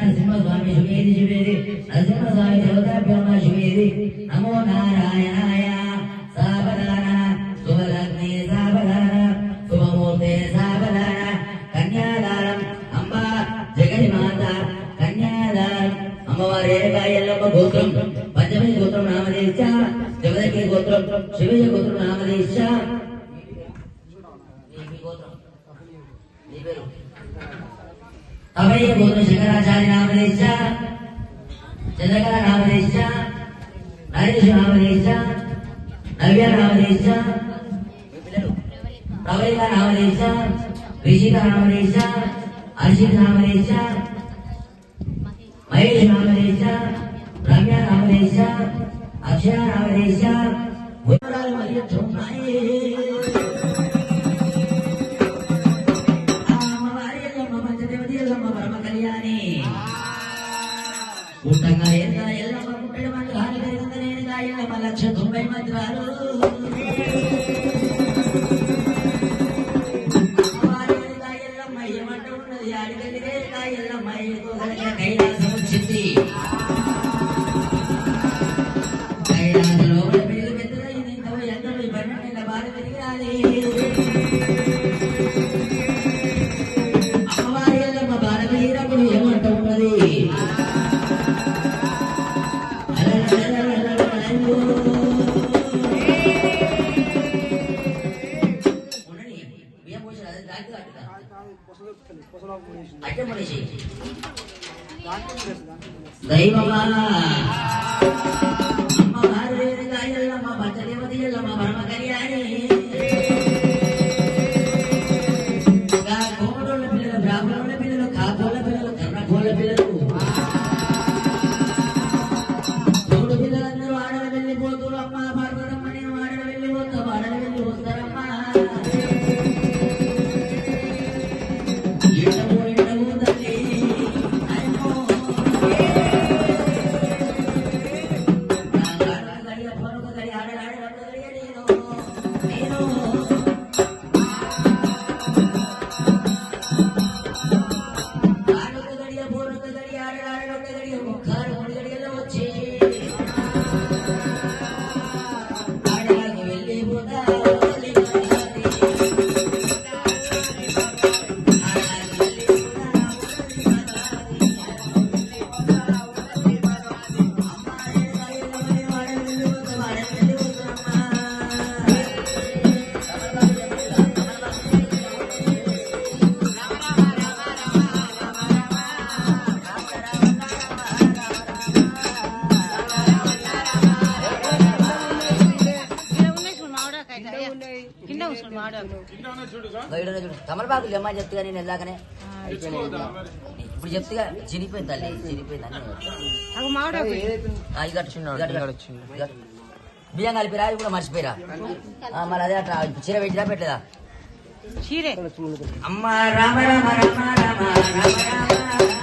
నరసింహస్వామి శుభేది శుభేది నరసింహస్వామి దేవతాభ్యో నమః శుభేది నమో నారాయణాయ సావధాన శుభలగ్నే సావధాన శుభమూర్తే సావధాన కన్యాదానం అంబా జగన్మాత కన్యాదానం అమ్మవారి ఏకాయల్లమ్మ గోత్రం పంచమి గోత్రం నామదేశ జగదకి గోత్రం శివయ్య గోత్రం నామదేశ अभय गोत्र शंकराचार्य नामदेश चंद्रकला नामदेश नरेश नामदेश नव्य नामदेश प्रवलिका नामदेश ऋषिका नामदेश अर्षित नामदेश महेश नामदेश रम्या नामदेश अक्षय नामदेश పుట్టగా ఎల్లమ్మ పుట్టడి మంది హాని కలిగింది నేను కాయల్లమ్మ 1,90,000 మంది వారు కాయల్లమ్మ ఏమంట ఉన్నది ఆడికెళ్ళిగే కాయల్లమ్మ కైలాసం వచ్చింది కైలాసంలో పెళ్లి పెద్దదైంది ఇంత ఎండలు బండి మీద బాధ పెరిగిరాలి అమ్మవారి ఎల్లమ్మ బాధ పెరిగినప్పుడు ఏమంట ఉన్నది దైవమా అమ్మవారి ఎల్లమ్మ పంచదేవతి ఎల్లమ్మ పరమ కళ్యాణి కోమటోళ్ళ పిల్లలు బ్రాహ్మణుల పిల్లలు కాకోళ్ళ పిల్లలు కర్ణకోళ్ళ పిల్లలు తోడు పిల్లలందరూ ఆడలు వెళ్ళిపోతున్నారు అమ్మ పార్వతమ్మ నేను ఆడలు వెళ్ళిపోతాం ఆడలు వెళ్ళి వస్తారమ్మా తమలపాకులు అమ్మాయి చెప్తుగా నేను వెళ్ళాకనే ఇప్పుడు చెప్తుగా చినిపోయింది తల్లి చినిపోయింది బియ్యం కలిపిరా అవి కూడా మర్చిపోయిరా మళ్ళీ అదే అట్లా చీర పెట్టిరా పెట్టలేదా అమ్మ రామ రామ రామ రామ రామ రామ